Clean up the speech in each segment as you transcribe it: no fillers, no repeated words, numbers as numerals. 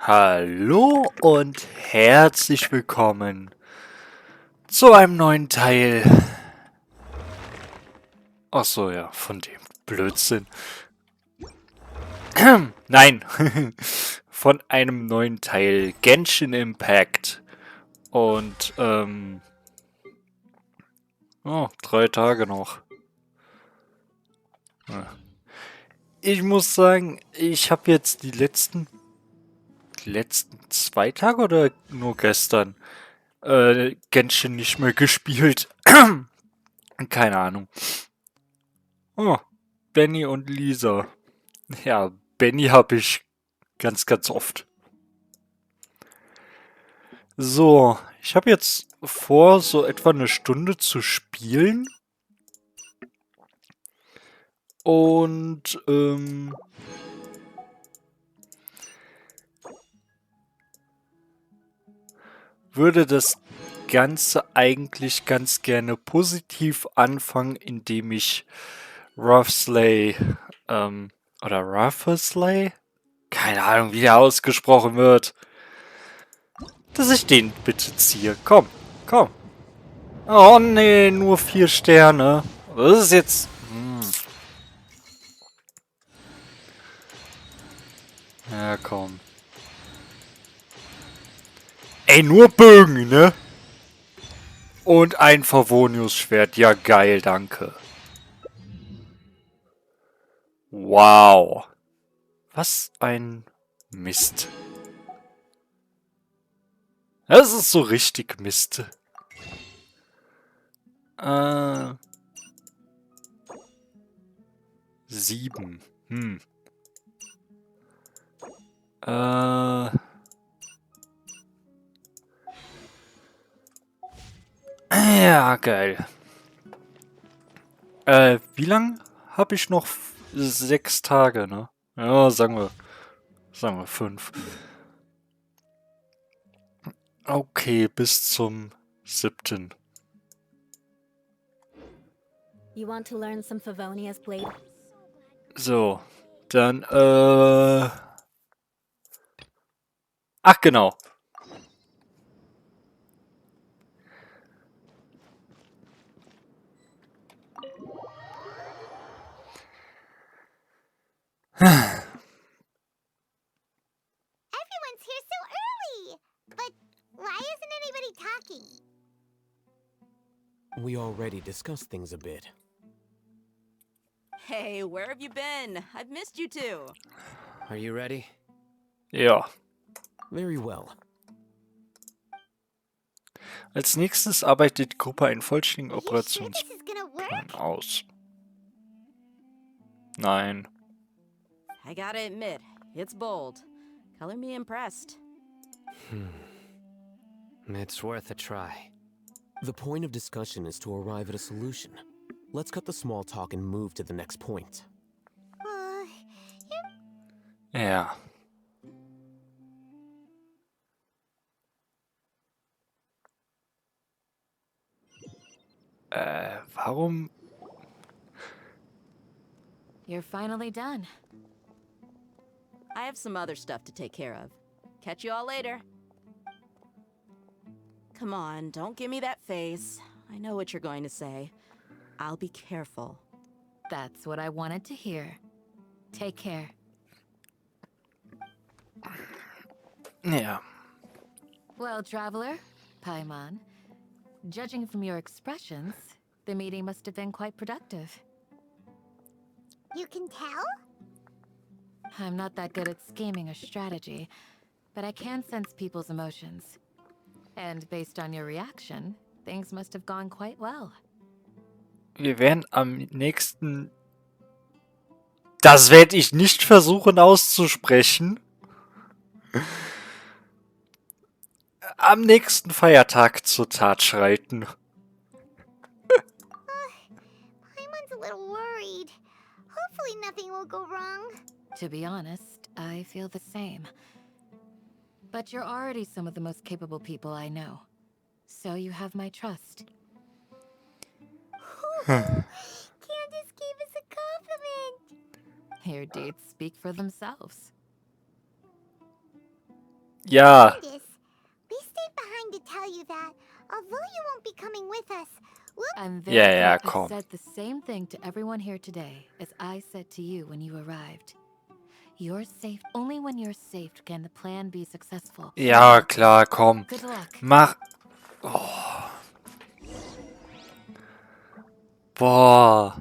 Hallo und herzlich willkommen zu einem neuen Teil. Ach so, ja, von dem Blödsinn. Nein, von einem neuen Teil Genshin Impact. Und, oh, 3 Tage noch. Ja. Ich muss sagen, ich habe jetzt die letzten 2 Tage oder nur gestern Genshin nicht mehr gespielt. Keine Ahnung. Oh, Benny und Lisa. Ja, Benny habe ich ganz oft. So, ich habe jetzt vor, so etwa eine Stunde zu spielen. Und, würde das Ganze eigentlich ganz gerne positiv anfangen, indem ich Ruffsley, oder Ruffsley? Keine Ahnung, wie der ausgesprochen wird. Dass ich den bitte ziehe. Komm, komm. Oh nee, nur 4 Sterne. Das ist jetzt... Ja, komm. Ey, nur Bögen, ne? Und ein Favonius-Schwert. Ja, geil, danke. Wow. Was ein Mist. Das ist so richtig Mist. 7. Äh... Ja, geil. Wie lang habe ich noch? 6 Tage, ne? Ja, sagen wir 5. Okay, bis zum 7. You want to learn some Favonia's blade? So, dann, ach, genau. Everyone's here so early! But why isn't anybody talking? We already discussed things a bit. Hey, where have you been? I've missed you two. Are you ready? Ja. Very well. Als nächstes arbeitet die Gruppe einen vollständigen Are you sure this is Operationsplan gonna work? aus. Nein. I gotta admit, it's bold. Color me impressed. It's worth a try. The point of discussion is to arrive at a solution. Let's cut the small talk and move to the next point. Ja. Warum? You're finally done. I have some other stuff to take care of. Catch you all later. Come on, don't give me that face. I know what you're going to say. I'll be careful. That's what I wanted to hear. Take care. Ja. Well, traveler, Paimon, judging from your expressions, the meeting must have been quite productive. You can tell? I'm not that good at scheming or strategy, but I can sense people's emotions. And based on your reaction, things must have gone quite well. Wir werden am nächsten... Das werde ich nicht versuchen auszusprechen. Am nächsten Feiertag zur Tat schreiten. Paimon's a little worried. Hopefully nothing will go wrong. To be honest, I feel the same. But you're already some of the most capable people I know. So you have my trust. Candace gave us a compliment. Your deeds speak for themselves. Ja, Candace, we stayed behind to tell you that, although you won't be coming with us, we'll... I'm ja, very ja, clear. I komm. said the same thing to everyone here today as I said to you when you arrived. You're safe. Only when you're safe can the plan be successful. Ja, klar, komm. Good luck. Mach. Oh. Boah.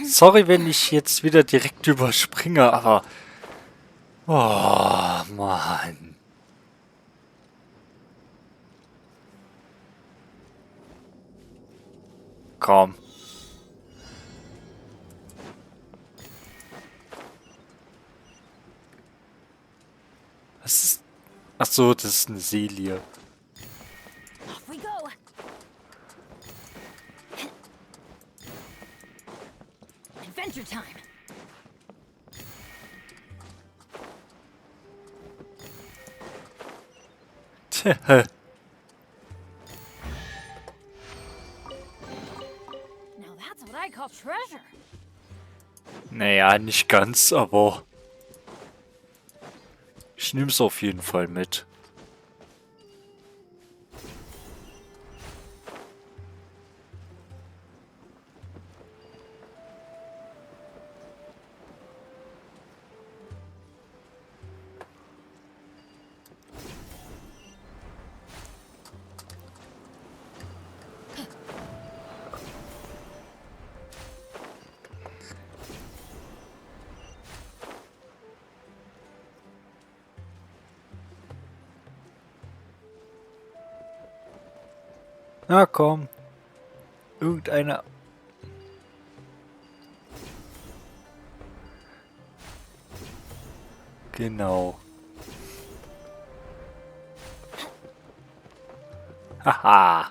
Sorry, wenn ich jetzt wieder direkt überspringe, aber... Oh, Mann. Komm. Was ist... Ach so, das ist eine Selie. Off we go. Adventure time. Tja, Now that's what I call treasure. naja, nicht ganz, aber... Ich nehm's auf jeden Fall mit. Na komm. Irgendeiner... Genau. Haha.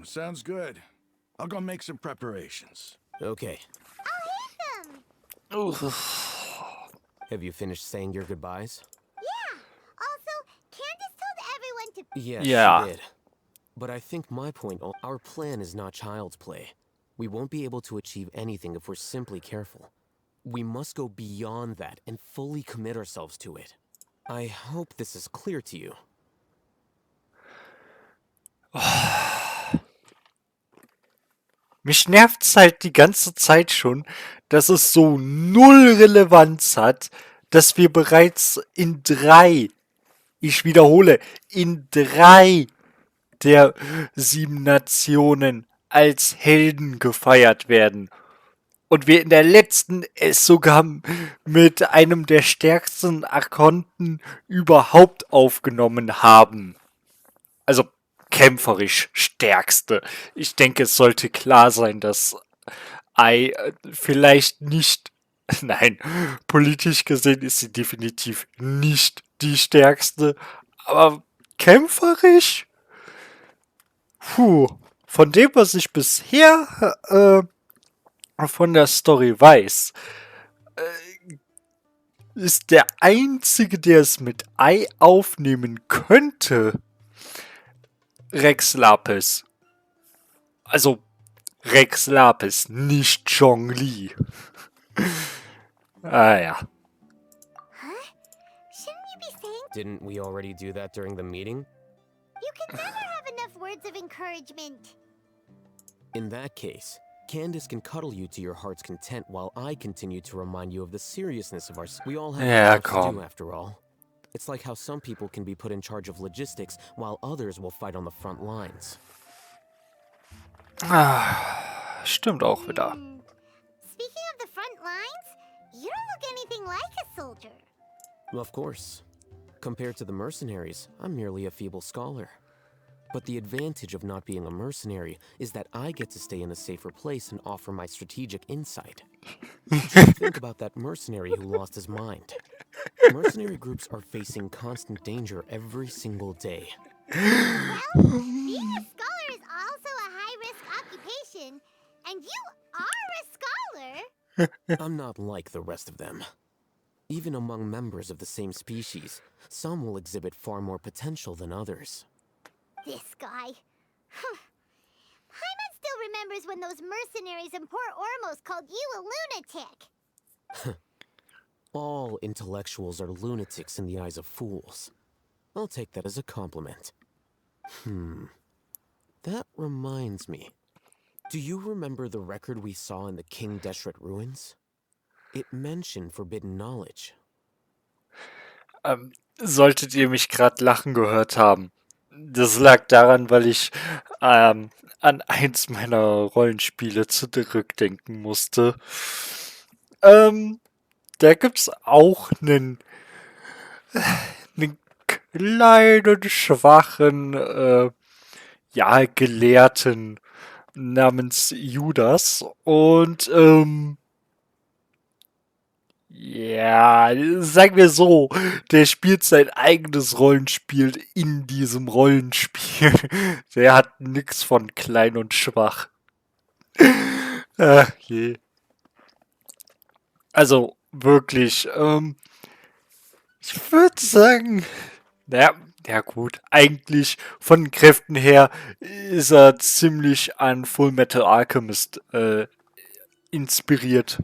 Sounds good. I'll go make some preparations. Okay. Have you finished saying your goodbyes? Yeah. Also, Candace told everyone to... Yes, Yeah. she did. But I think my point, our plan is not child's play. We won't be able to achieve anything if we're simply careful. We must go beyond that and fully commit ourselves to it. I hope this is clear to you. Mich nervt's halt die ganze Zeit schon, dass es so null Relevanz hat, dass wir bereits in 3, ich wiederhole, in 3 der 7 Nationen als Helden gefeiert werden. Und wir in der letzten es sogar mit einem der stärksten Archonten überhaupt aufgenommen haben. Also kämpferisch stärkste. Ich denke, es sollte klar sein, dass Ai vielleicht nicht, nein, politisch gesehen ist sie definitiv nicht die stärkste, aber kämpferisch? Puh, von dem, was ich bisher von der Story weiß, ist der einzige, der es mit Ai aufnehmen könnte, Rex Lapis. Also Rex Lapis, nicht Zhongli. Ah ja. Huh? Shouldn't you be saying... Didn't we already do that during the meeting? You can never have enough words of encouragement. In that case, Candace can cuddle you to your heart's content while I continue to remind you of the seriousness of our... We all have Yeah, jobs to come. do after all. It's like how some people can be put in charge of logistics while others will fight on the front lines. Ah, stimmt auch wieder. Speaking of the front lines, you don't look anything like a soldier. Of course. Compared to the mercenaries, I'm merely a feeble scholar. But the advantage of not being a mercenary is that I get to stay in a safer place and offer my strategic insight. Just think about that mercenary who lost his mind. Mercenary groups are facing constant danger every single day. Well, being a scholar is also a high-risk occupation, and you are a scholar. I'm not like the rest of them. Even among members of the same species, some will exhibit far more potential than others. This guy. years when those mercenaries in Port Ormos called you a lunatic. All intellectuals are lunatics in the eyes of fools. I'll take that as a compliment. That reminds me. Do you remember the record we saw in the King Deshret ruins? It mentioned forbidden knowledge. Solltet ihr mich gerade lachen gehört haben. Das lag daran, weil ich an eins meiner Rollenspiele zurückdenken musste. Da gibt's auch einen kleinen, schwachen, Gelehrten namens Judas. Und, sagen wir so, der spielt sein eigenes Rollenspiel in diesem Rollenspiel. Der hat nix von klein und schwach. Ach je. Also, wirklich, ich würde sagen, ja gut, eigentlich von den Kräften her ist er ziemlich an Full Metal Alchemist inspiriert.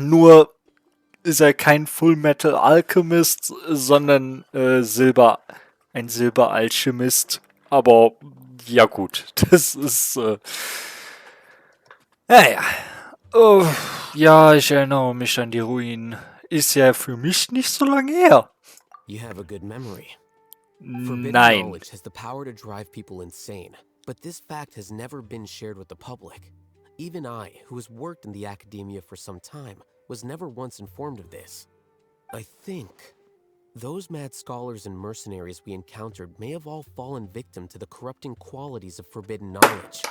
Nur ist er kein Full Metal Alchemist, sondern ein Silberalchemist. Aber ja gut, das ist naja. Oh, ja, ich erinnere mich an die Ruinen. Ist ja für mich nicht so lange her. You have a good memory. Forbidden Nein. knowledge has the power to drive people insane, but this fact has never been shared with the public. Even I, who has worked in the academia for some time, was never once informed of this. I think those mad scholars and mercenaries we encountered may have all fallen victim to the corrupting qualities of forbidden knowledge.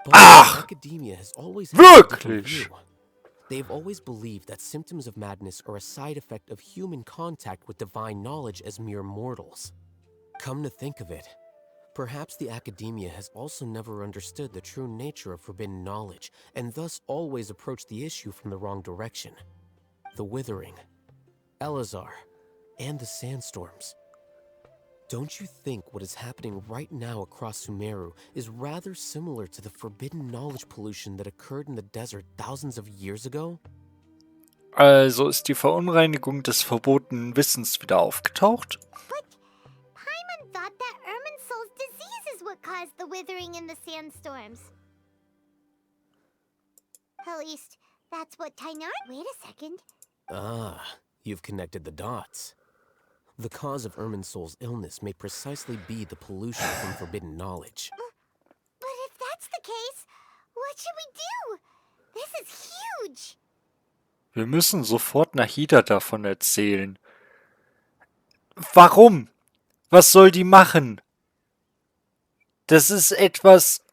But academia has always had a different Wirklich? view. They've always believed that symptoms of madness are a side effect of human contact with divine knowledge as mere mortals. Come to think of it, perhaps the academia has also never understood the true nature of forbidden knowledge, and thus always approached the issue from the wrong direction. The Withering, Elazar, and the Sandstorms. Don't you think what is happening right now across Sumeru is rather similar to the forbidden knowledge pollution that occurred in the desert thousands of years ago? Also ist die Verunreinigung des verbotenen Wissens wieder aufgetaucht? But Paimon thought that Irminsul's disease is what caused the withering in the sandstorms. At least, that's what Tainar... Wait a second. Ah, you've connected the dots. The cause of Irminsul's illness may precisely be the pollution from forbidden knowledge. But if that's the case, what should we do? This is huge. Wir müssen sofort Nahida davon erzählen. Warum? Was soll die machen? Das ist etwas...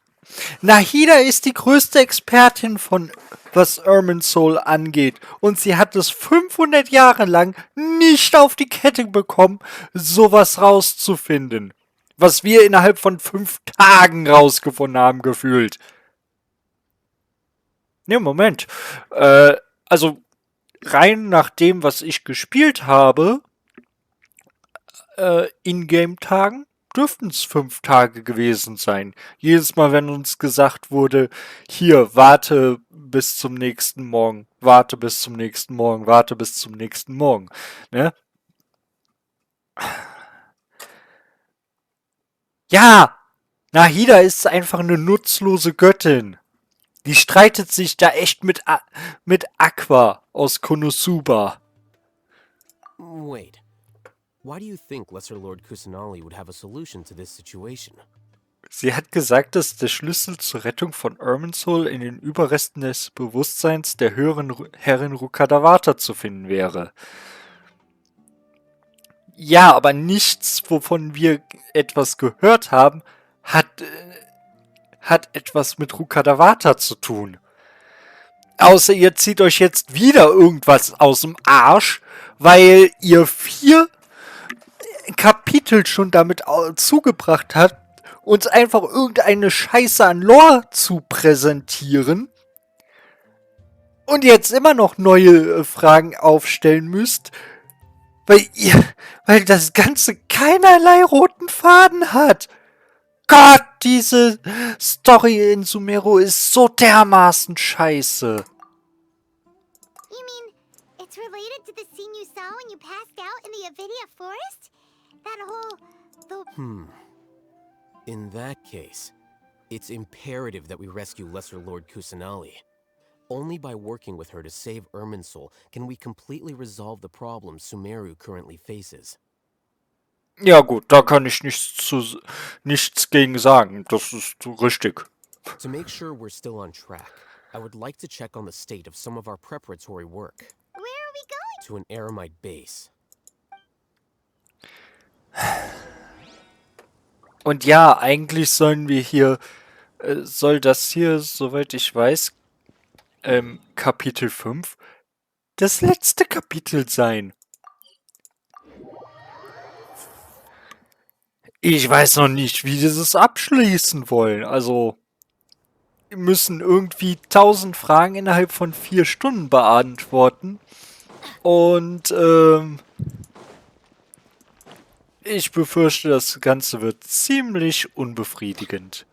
Nahida ist die größte Expertin von was Irminsul angeht. Und sie hat es 500 Jahre lang nicht auf die Kette bekommen, sowas rauszufinden. Was wir innerhalb von 5 Tagen rausgefunden haben, gefühlt. Ne, Moment. Also, rein nach dem, was ich gespielt habe, Ingame-Tagen, dürften es 5 Tage gewesen sein. Jedes Mal, wenn uns gesagt wurde, hier, warte bis zum nächsten Morgen, warte bis zum nächsten Morgen, warte bis zum nächsten Morgen. Ne? Ja, Nahida ist einfach eine nutzlose Göttin. Die streitet sich da echt mit Aqua aus Konosuba. Wait. Why do you think Lesser Lord Kusanali would have a solution to this situation? Sie hat gesagt, dass der Schlüssel zur Rettung von Irminsul in den Überresten des Bewusstseins der höheren Herrin Rukkhadavata zu finden wäre. Ja, aber nichts, wovon wir etwas gehört haben, hat etwas mit Rukkhadavata zu tun. Außer ihr zieht euch jetzt wieder irgendwas aus dem Arsch, weil ihr 4 Kapitel schon damit zugebracht hat, uns einfach irgendeine Scheiße an Lore zu präsentieren und jetzt immer noch neue Fragen aufstellen müsst, weil das Ganze keinerlei roten Faden hat. Gott, diese Story in Sumeru ist so dermaßen scheiße. You mean it's related to the scene you saw when you passed out in the Avidia forest? That whole... the... In that case, it's imperative that we rescue Lesser Lord Kusanali. Only by working with her to save Irminsul can we completely resolve the problems Sumeru currently faces. Ja gut, da kann ich nichts gegen sagen. Das ist richtig. To make sure we're still on track, I would like to check on the state of some of our preparatory work. Where are we going? To an Aramite base. Und ja, eigentlich sollen wir hier, soll das hier, soweit ich weiß, Kapitel 5 das letzte Kapitel sein. Ich weiß noch nicht, wie die das abschließen wollen. Also, wir müssen irgendwie 1000 Fragen innerhalb von 4 Stunden beantworten. Und, ich befürchte, das Ganze wird ziemlich unbefriedigend.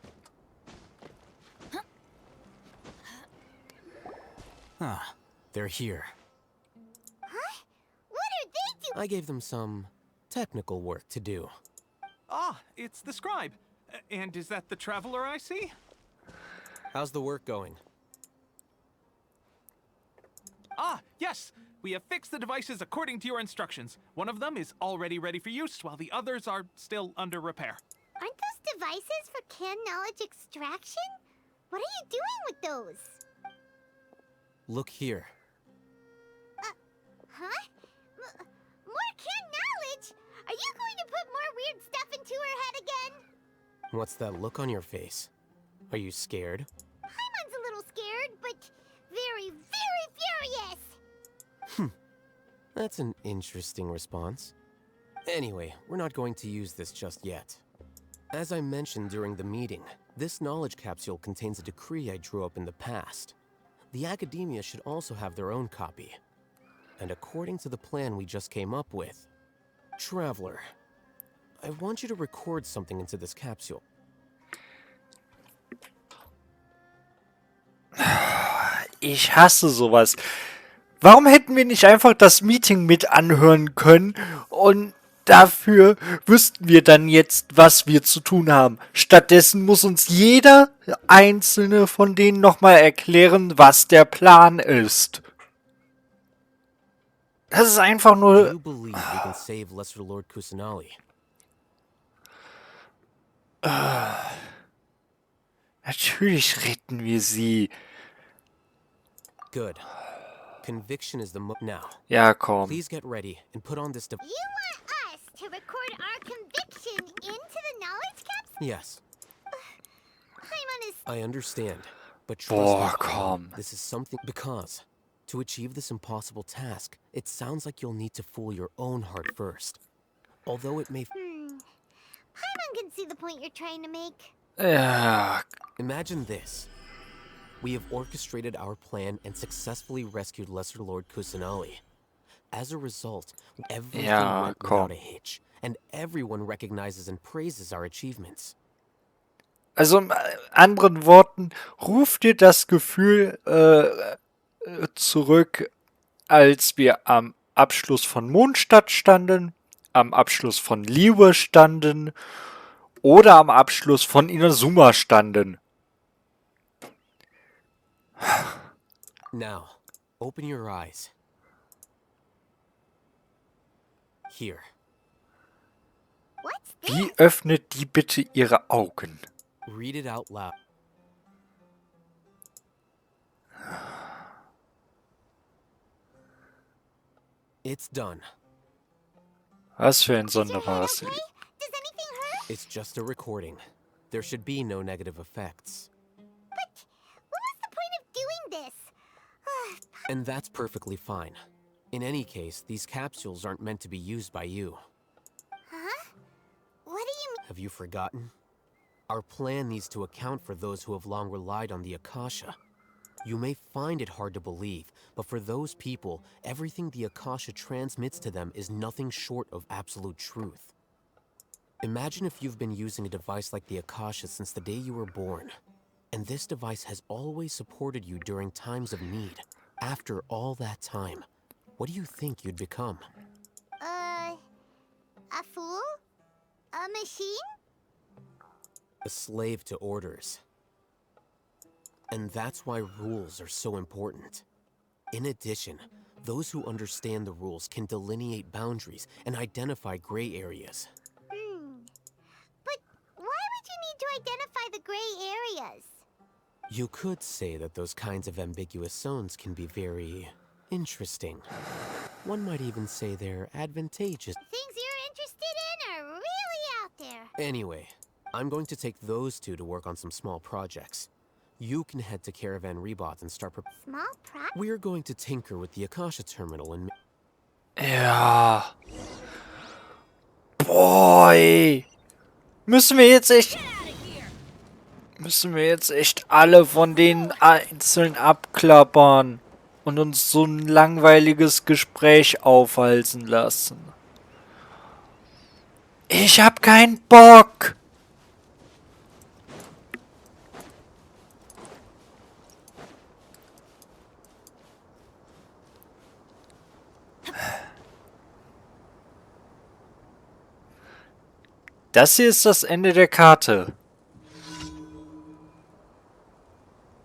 They're here. What are they doing? I gave them some technical work to do. Ah, it's the scribe. And is that the traveler I see? How's the work going? Ah, yes. We have fixed the devices according to your instructions. One of them is already ready for use, while the others are still under repair. Aren't those devices for can knowledge extraction? What are you doing with those? Look here. Huh? More can knowledge? Are you going to put more weird stuff into her head again? What's that look on your face? Are you scared? Paimon's a little scared, but very, very furious. That's an interesting response. Anyway, we're not going to use this just yet. As I mentioned during the meeting, this knowledge capsule contains a decree I drew up in the past. The academia should also have their own copy. And according to the plan we just came up with, Traveler, I want you to record something into this capsule. Ich hasse sowas. Warum hätten wir nicht einfach das Meeting mit anhören können und dafür wüssten wir dann jetzt, was wir zu tun haben. Stattdessen muss uns jeder einzelne von denen nochmal erklären, was der Plan ist. Das ist einfach Do nur... you believe we can save Lesser Lord Kusanali? Natürlich retten wir sie. Good. Conviction is the now. Ja, komm. Please get ready and put on this You want us to record our conviction into the knowledge capsule? Yes, Paimon is... I understand. But trust Boah, me, komm. this is something because to achieve this impossible task, it sounds like you'll need to fool your own heart first. Although it may Paimon can see the point you're trying to make. Ja, imagine this. We have orchestrated our plan and successfully rescued Lesser Lord Kusanali. As a result, everything Ja, went komm. without a hitch, and everyone recognizes and praises our achievements. also in anderen Worten, ruf dir das Gefühl zurück, als wir am Abschluss von Mondstadt standen, am Abschluss von Liwe standen oder am Abschluss von Inazuma standen. Now, open your eyes. Here. What's this? Wie öffnet die bitte ihre Augen? Read it out loud. It's done. Was für ein Is your head sonderbares... okay? Does anything hurt? It's just a recording. There should be no negative effects. But what was the point of doing this? And that's perfectly fine. In any case, these capsules aren't meant to be used by you. Huh? What do you mean? Have you forgotten? Our plan needs to account for those who have long relied on the Akasha. You may find it hard to believe, but for those people, everything the Akasha transmits to them is nothing short of absolute truth. Imagine if you've been using a device like the Akasha since the day you were born, and this device has always supported you during times of need. After all that time, what do you think you'd become? A fool? A machine? A slave to orders. And that's why rules are so important. In addition, those who understand the rules can delineate boundaries and identify gray areas. But why would you need to identify the gray areas? You could say that those kinds of ambiguous zones can be very interesting. One might even say they're advantageous. Things you're interested in are really out there. Anyway, I'm going to take those two to work on some small projects. You can head to Caravan Rebot and start Small project? We're going to tinker with the Akasha terminal and Ja. Boy. Müssen wir jetzt echt alle von denen einzeln abklappern und uns so ein langweiliges Gespräch aufhalsen lassen? Ich hab keinen Bock. Das hier ist das Ende der Karte.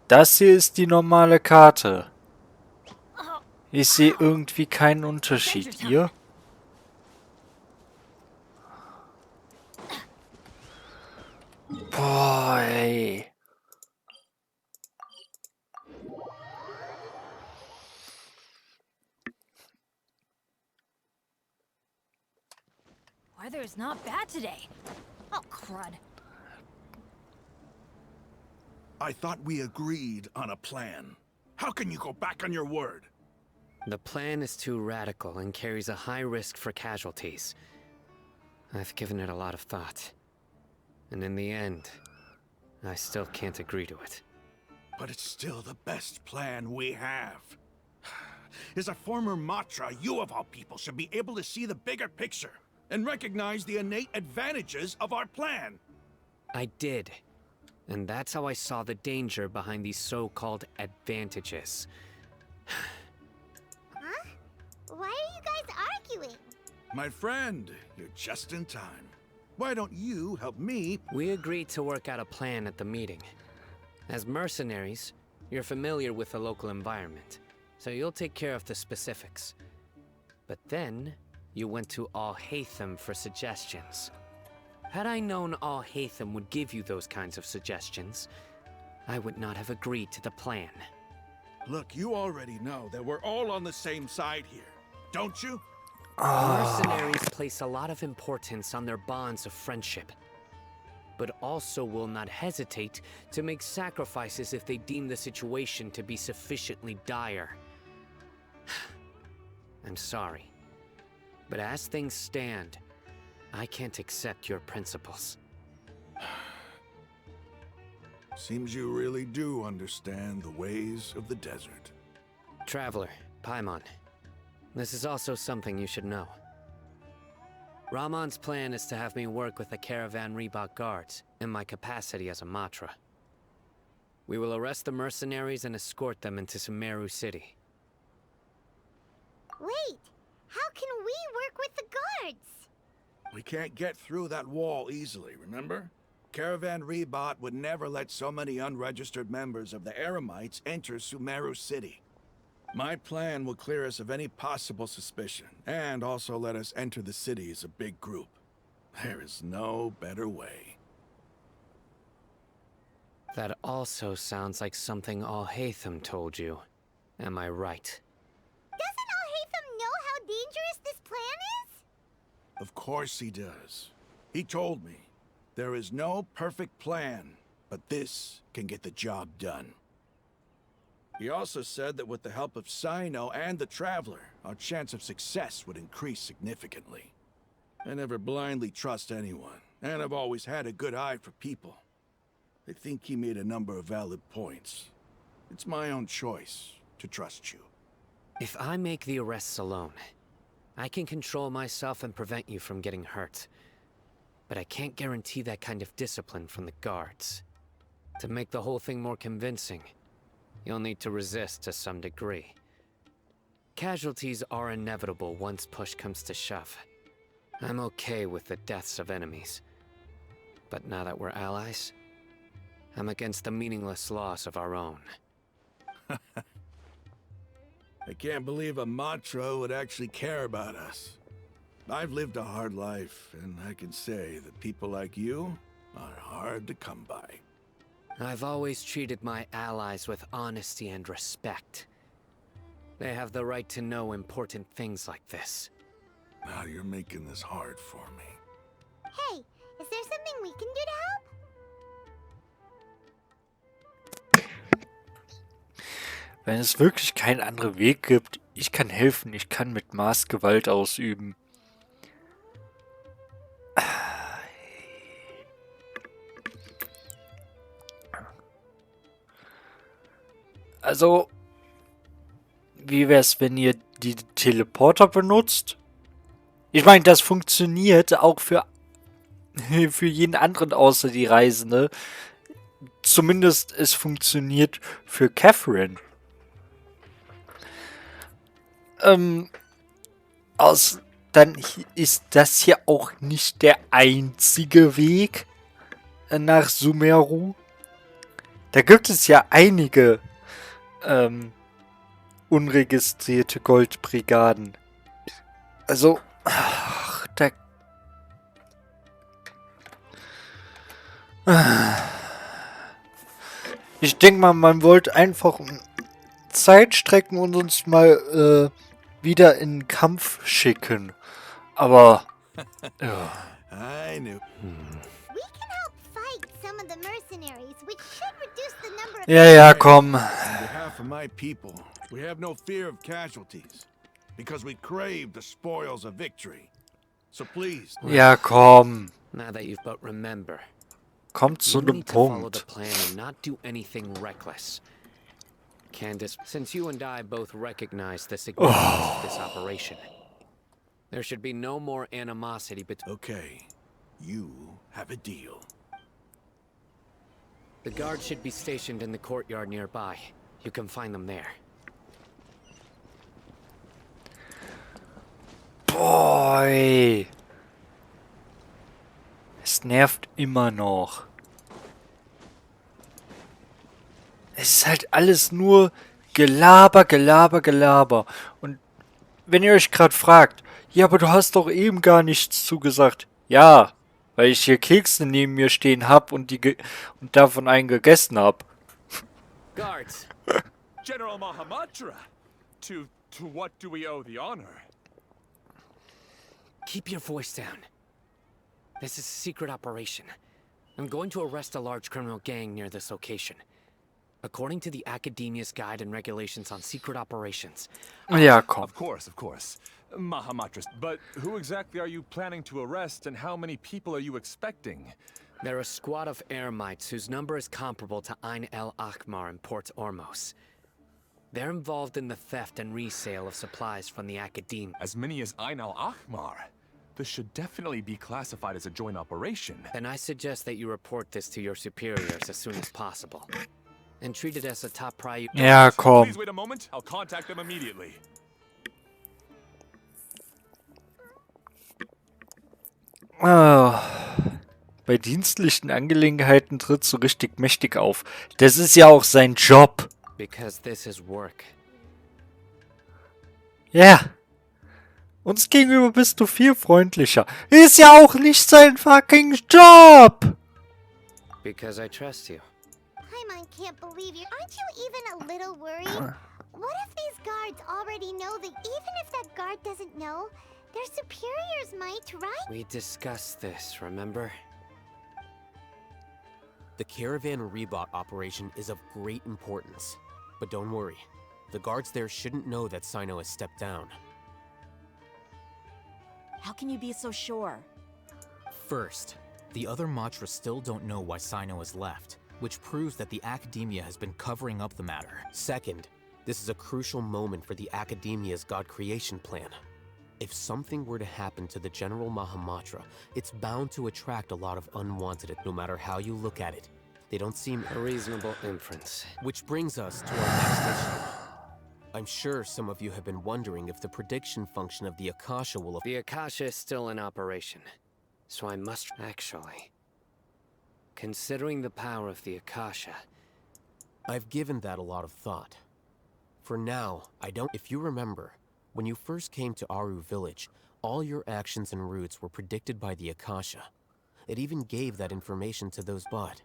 Das hier ist die normale Karte. Ich sehe irgendwie keinen Unterschied. Ihr? Boah, ey. Weather is not bad today. Oh, crud. I thought we agreed on a plan. How can you go back on your word? The plan is too radical and carries a high risk for casualties. I've given it a lot of thought. And in the end, I still can't agree to it. But it's still the best plan we have. As a former Matra, you of all people should be able to see the bigger picture and recognize the innate advantages of our plan. I did. And that's how I saw the danger behind these so-called advantages. Huh? Why are you guys arguing? My friend, you're just in time. Why don't you help me? We agreed to work out a plan at the meeting. As mercenaries, you're familiar with the local environment, so you'll take care of the specifics. But then, you went to Al-Haytham for suggestions. Had I known Al-Haytham would give you those kinds of suggestions, I would not have agreed to the plan. Look, you already know that we're all on the same side here, don't you? Mercenaries place a lot of importance on their bonds of friendship, but also will not hesitate to make sacrifices if they deem the situation to be sufficiently dire. I'm sorry, but as things stand, I can't accept your principles. Seems you really do understand the ways of the desert. Traveler, Paimon, this is also something you should know. Ramon's plan is to have me work with the Caravan Rebot guards in my capacity as a Matra. We will arrest the mercenaries and escort them into Sumeru City. Wait, how can we work with the guards? We can't get through that wall easily, remember? Caravan Rebot would never let so many unregistered members of the Eremites enter Sumeru City. My plan will clear us of any possible suspicion, and also let us enter the city as a big group. There is no better way. That also sounds like something Al-Haytham told you. Am I right? Doesn't Al-Haytham know how dangerous this plan is? Of course he does. He told me, there is no perfect plan, but this can get the job done. He also said that with the help of Sino and the Traveler, our chance of success would increase significantly. I never blindly trust anyone, and I've always had a good eye for people. I think he made a number of valid points. It's my own choice to trust you. If I make the arrests alone, I can control myself and prevent you from getting hurt. but I can't guarantee that kind of discipline from the guards. To make the whole thing more convincing, you'll need to resist to some degree. Casualties are inevitable once push comes to shove. I'm okay with the deaths of enemies. But now that we're allies, I'm against the meaningless loss of our own. I can't believe a Matra would actually care about us. I've lived a hard life, and I can say that people like you are hard to come by. I've always treated my allies with honesty and respect. They have the right to know important things like this. Now you're making this hard for me. Hey, is there something we can do to help? Wenn es wirklich keinen anderen Weg gibt, ich kann helfen, ich kann mit Maß Gewalt ausüben. Also, wie wär's, wenn ihr die Teleporter benutzt? Ich meine, das funktioniert auch für jeden anderen außer die Reisende. Zumindest es funktioniert für Catherine. Dann ist das hier auch nicht der einzige Weg nach Sumeru. Da gibt es ja einige unregistrierte Goldbrigaden. Also, da... Ich denke mal, man wollte einfach Zeit strecken und uns mal wieder in den Kampf schicken. Aber... ja. I knew. We can help fight some of the mercenaries, which should reduce the number of... Ja, komm. On behalf of my people, we have no fear of casualties, because we crave the spoils of victory. So please, Ja, komm. Now that you've but remember, Kommt zu you dem need to follow the Punkt. plan and not do anything reckless. Candace, since you and I both recognize the significance of this operation, there should be no more animosity between... okay, you have a deal. The guards should be stationed in the courtyard nearby. You can find them there. Boy. Es nervt immer noch. Es ist halt alles nur Gelaber, Gelaber, Gelaber. Und wenn ihr euch gerade fragt, ja, aber du hast doch eben gar nichts zugesagt. Ja, weil ich hier Kekse neben mir stehen hab und und davon einen gegessen hab. Guards! General Mahamatra! To what do we owe the honor? Keep your voice down. This is a secret operation. I'm going to arrest a large criminal gang near this location. According to the Academia's Guide and Regulations on Secret Operations. Ja, komm. Of course. Mahamatra. But who exactly are you planning to arrest, and how many people are you expecting? They're a squad of Eremites whose number is comparable to Ain el Akhmar in Port Ormos. They're involved in the theft and resale of supplies from the Academe. As many as Ain al-Ahmar? This should definitely be classified as a joint operation. Then I suggest that you report this to your superiors as soon as possible. And treat it as a top priority. Ja, komm. Please wait a moment. I'll contact them immediately. Bei dienstlichen Angelegenheiten tritt so richtig mächtig auf. Das ist ja auch sein Job. Because this is work. Ja. Uns gegenüber bist du viel freundlicher. Ist ja auch nicht sein fucking Job. Because I trust you. Paimon can't believe you. Aren't you even a little worried? What if these guards already know that even if that guard doesn't know, their superiors might, right? We discussed this, remember? The Caravan Rebot operation is of great importance. But don't worry, the guards there shouldn't know that Sino has stepped down. How can you be so sure? First, the other Matra still don't know why Sino has left, which proves that the Academia has been covering up the matter. Second, this is a crucial moment for the Academia's God creation plan. If something were to happen to the General Mahamatra, it's bound to attract a lot of unwanted, no matter how you look at it. They don't seem A reasonable inference. Which brings us to our next issue. I'm sure some of you have been wondering if the prediction function of the Akasha will... The Akasha is still in operation, so I must... Actually, considering the power of the Akasha... I've given that a lot of thought. For now, I don't... If you remember, when you first came to Aru Village, all your actions and routes were predicted by the Akasha. It even gave that information to those but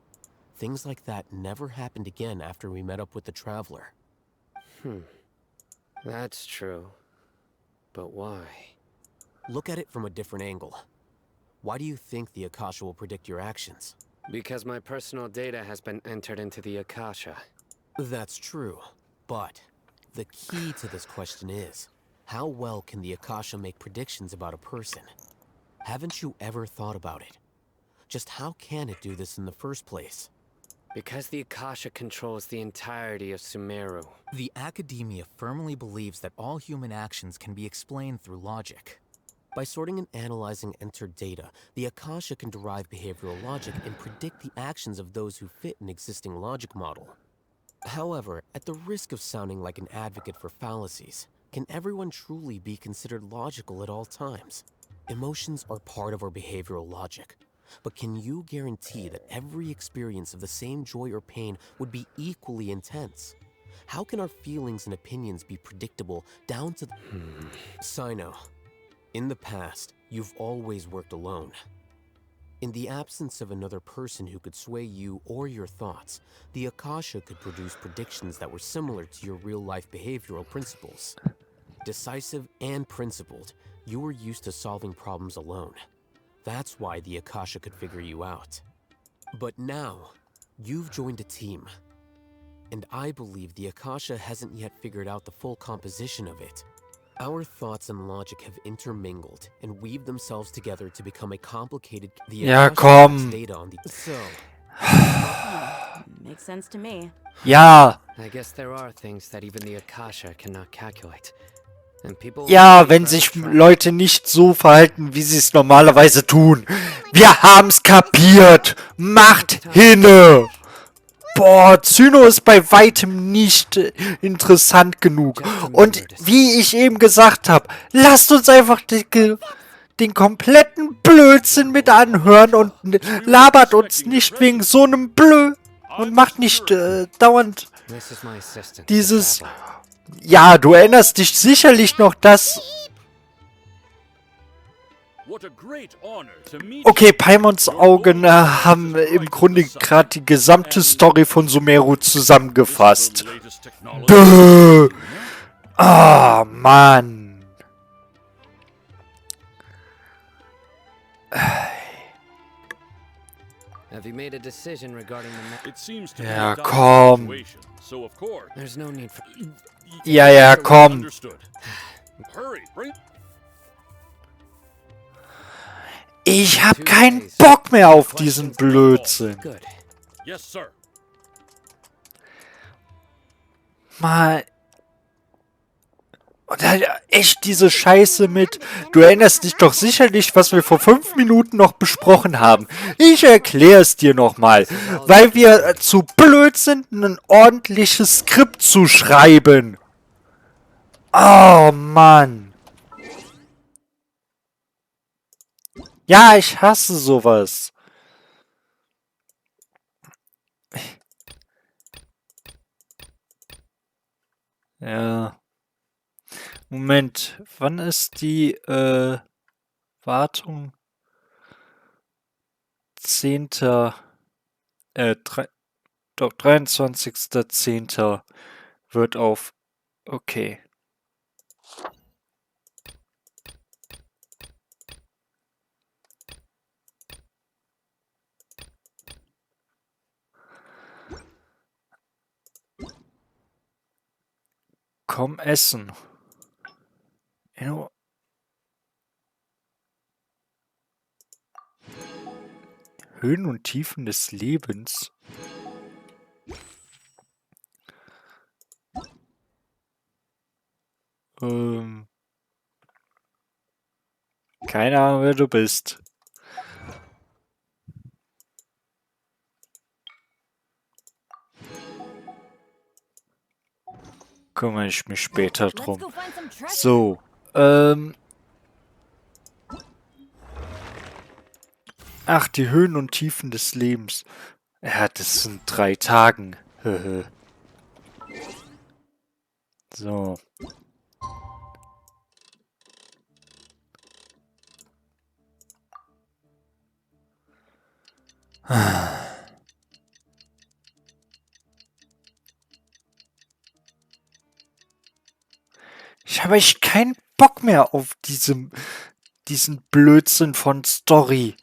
things like that never happened again after we met up with the Traveler. That's true. But why? Look at it from a different angle. Why do you think the Akasha will predict your actions? Because my personal data has been entered into the Akasha. That's true, but the key to this question is, how well can the Akasha make predictions about a person? Haven't you ever thought about it? Just how can it do this in the first place? Because the Akasha controls the entirety of Sumeru. The academia firmly believes that all human actions can be explained through logic. By sorting and analyzing entered data, the Akasha can derive behavioral logic and predict the actions of those who fit an existing logic model. However, at the risk of sounding like an advocate for fallacies, can everyone truly be considered logical at all times? Emotions are part of our behavioral logic. But can you guarantee that every experience of the same joy or pain would be equally intense? How can our feelings and opinions be predictable down to the... Sino, in the past, you've always worked alone. In the absence of another person who could sway you or your thoughts, the Akasha could produce predictions that were similar to your real-life behavioral principles. Decisive and principled, you were used to solving problems alone. That's why the Akasha could figure you out. But now, you've joined a team. And I believe the Akasha hasn't yet figured out the full composition of it. Our thoughts and logic have intermingled and weaved themselves together to become a complicated... The Ja, Akasha komm. lacks data on the... So, Makes sense to me. Ja, I guess there are things that even the Akasha cannot calculate. And people ja, wenn sich Leute nicht so verhalten, wie sie es normalerweise tun. Wir haben's kapiert. Macht hinne. Boah, Cyno ist bei weitem nicht interessant genug. Und wie ich eben gesagt habe, lasst uns einfach den kompletten Blödsinn mit anhören und labert uns nicht wegen so einem Blö und macht nicht dauernd dieses... Ja, du erinnerst dich sicherlich noch, dass... Okay, Paimons Augen haben im Grunde gerade die gesamte Story von Sumeru zusammengefasst. Duh. Ah, Mann. Have you made a decision regarding the Ja, komm. There's no need for... Ja, ja, komm. Ich hab keinen Bock mehr auf diesen Blödsinn. Mal... Und dann echt diese Scheiße mit... Du erinnerst dich doch sicherlich, was wir vor 5 Minuten noch besprochen haben. Ich erkläre es dir nochmal. Weil wir zu blöd sind, ein ordentliches Skript zu schreiben. Oh, Mann. Ja, ich hasse sowas. Ja. Moment, wann ist die Wartung? 10. Doch, 23.10. wird auf... Okay. Komm essen. Höhen und Tiefen des Lebens. Keine Ahnung, wer du bist. Kümmere ich mich später Let's drum. go find some treasure. So, ach, die Höhen und Tiefen des Lebens. Ja, das sind 3 Tagen. So. Ich habe echt keinen Bock mehr auf diesen Blödsinn von Story.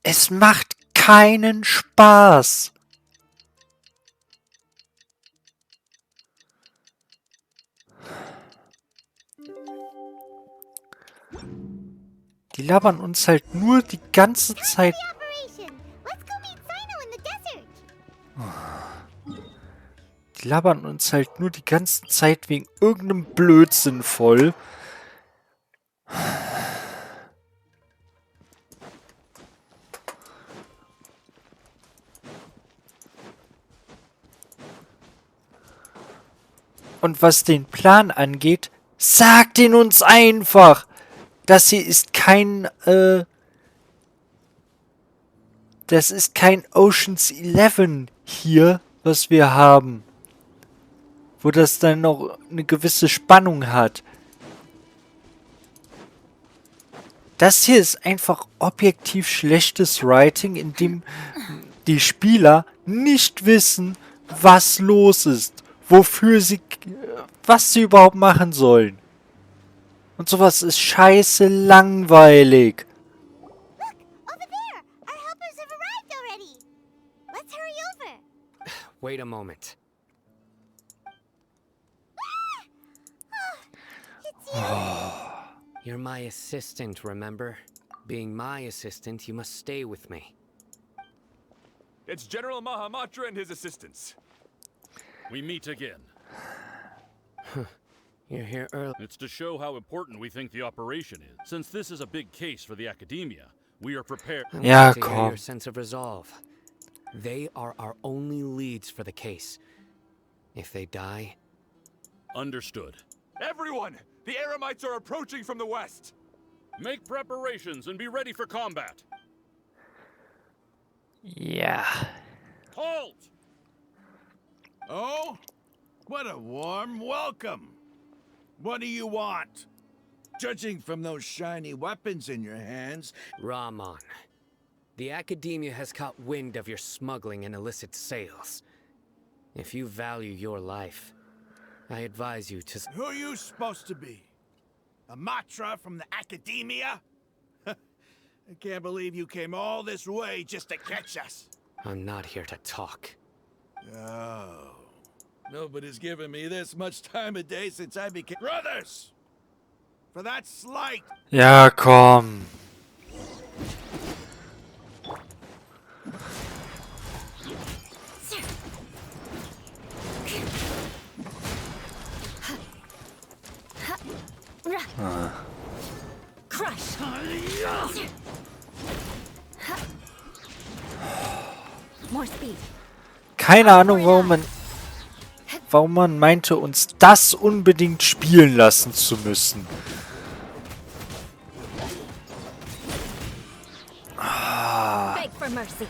Es macht keinen Spaß. Die labern uns halt nur die ganze Zeit. Operation. Let's go meet Sino in the desert. Die labern uns halt nur die ganze Zeit wegen irgendeinem Blödsinn voll. Und was den Plan angeht, sagt ihn uns einfach. Das hier ist das ist kein Ocean's 11 hier, was wir haben. Wo das dann noch eine gewisse Spannung hat. Das hier ist einfach objektiv schlechtes Writing, in dem die Spieler nicht wissen, was los ist. Was sie überhaupt machen sollen. Und sowas ist scheiße langweilig. Look, over there. Our helpers have arrived already. Let's hurry over. Wait a moment. It's you. You're my assistant, remember? Being my assistant, you must stay with me. It's General Mahamatra and his assistants. We meet again. You're here early. It's to show how important we think the operation is. Since this is a big case for the academia, we are prepared. I'm Ja, glad to hear komm. your sense of resolve. They are our only leads for the case. If they die, Understood. Everyone! The Eremites are approaching from the west! Make preparations and be ready for combat. Ja. Halt! Oh? What a warm welcome. What do you want? Judging from those shiny weapons in your hands, Rahman. The academia has caught wind of your smuggling and illicit sales. If you value your life, I advise you to... who are you supposed to be? A Matra from the academia? I can't believe you came all this way just to catch us. I'm not here to talk. Oh. Nobody's given me this much time of day since I became brothers! For that slight! Ja, komm. Crush. More speed. Keine Ahnung, warum man meinte, uns das unbedingt spielen lassen zu müssen. Beg for mercy.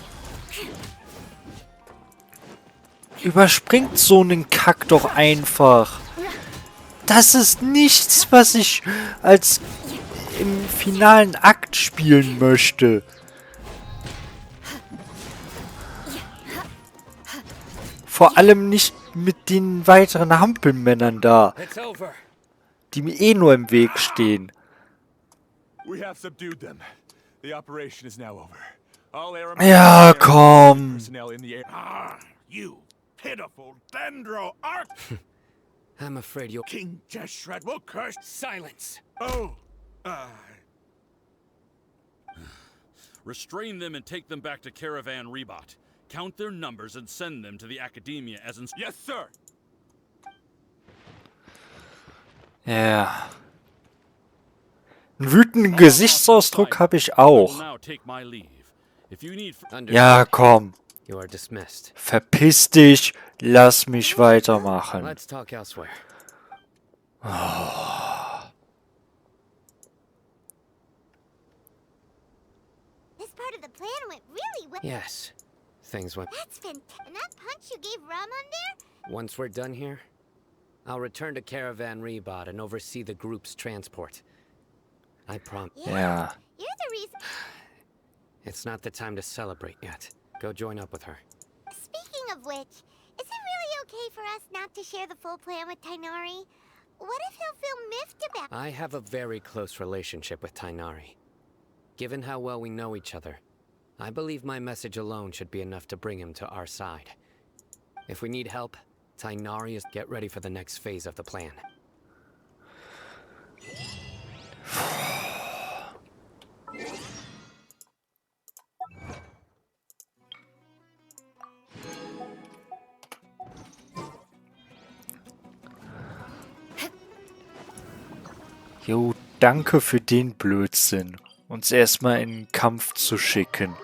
Überspringt so einen Kack doch einfach. Das ist nichts, was ich als im finalen Akt spielen möchte. Vor allem nicht mit den weiteren Hampelmännern da, It's over. die mir eh nur im Weg stehen. We have subdued them. The operation is now over. All Ja, komm. personnel in the air. Ah, you pitiful dendro arc! I'm afraid you'll... King Jeshred will curse. Silence! Oh, Restrain them and take them back to Caravan Rebot. Count their numbers and send them to the academia as Yes, sir! Ja. Einen wütenden Gesichtsausdruck habe ich auch. Now take my leave. If you need Ja, komm. You are dismissed. Verpiss dich. Lass mich weitermachen. Let's talk elsewhere. This part of the plan went really well. Yes. Things went... That's fantastic. And that punch you gave Ram on there? Once we're done here, I'll return to Caravan Rebot and oversee the group's transport. I promise. Ja. You're the reason. It's not the time to celebrate yet. Go join up with her. Speaking of which, is it really okay for us not to share the full plan with Tainari? What if he'll feel miffed about? I have a very close relationship with Tainari. Given how well we know each other, I believe my message alone should be enough to bring him to our side. If we need help, Tainari is get ready for the next phase of the plan. Jo, danke für den Blödsinn. Uns erstmal in den Kampf zu schicken.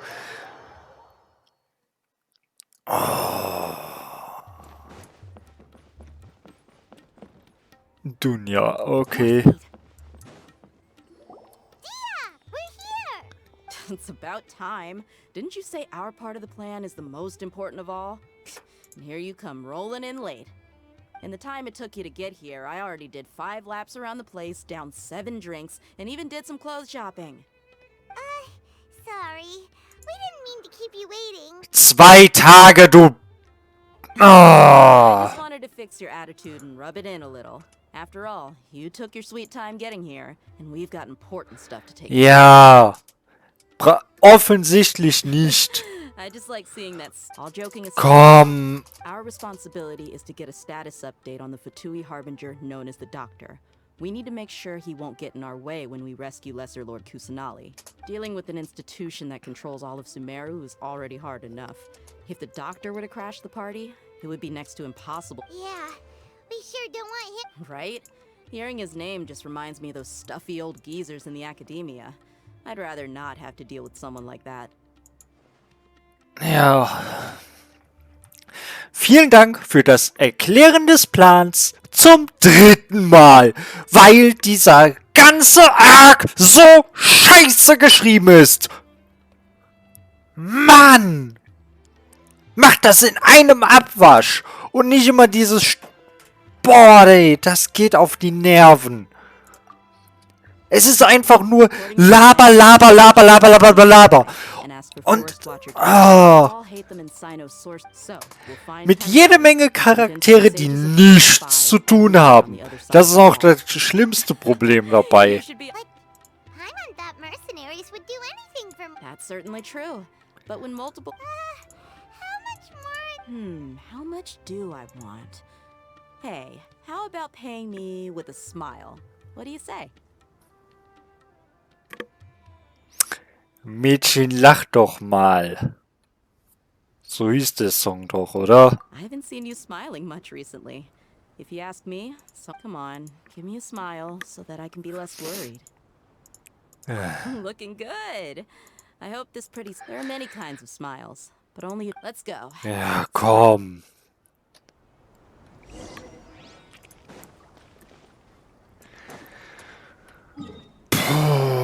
Dunja, okay. It's about time. Didn't you say our part of the plan is the most important of all? And here you come rolling in late. In the time it took you to get here, I already did 5 laps around the place, downed 7 drinks, and even did some clothes shopping. Sorry. We didn't mean to keep you waiting. 2 Tage, du... I just wanted to fix your attitude and rub it in a little. After all, you took your sweet time getting here, and we've got important stuff to take care of. Ja. Offensichtlich nicht. I just like seeing that. All joking aside, Komm. our responsibility is to get a status update on the Fatui Harbinger known as the Doctor. We need to make sure he won't get in our way when we rescue Lesser Lord Kusanali. Dealing with an institution that controls all of Sumeru is already hard enough. If the Doctor were to crash the party, it would be next to impossible. Yeah, we sure don't want him. Right? Hearing his name just reminds me of those stuffy old geezers in the academia. I'd rather not have to deal with someone like that. Ja. Vielen Dank für das Erklären des Plans zum 3. Mal, weil dieser ganze Arc so scheiße geschrieben ist. Mann! Macht das in einem Abwasch und nicht immer dieses... Boah, ey, das geht auf die Nerven. Es ist einfach nur Laber, Laber, Laber, Laber, Laber, Laber. Und mit jede Menge Charaktere, die nichts zu tun haben. Das ist auch das schlimmste Problem dabei. That's certainly true. But when multiple... how much do I want? Hey, how about paying me with a smile? What do you say? Mädchen, lach doch mal. So hieß der Song doch, oder? I haven't seen you smiling much recently. If you ask me, so come on, give me a smile so that I can be less worried. Looking good. I hope this pretty... There are many kinds of smiles, but only... Let's go. Ja, komm. Puh.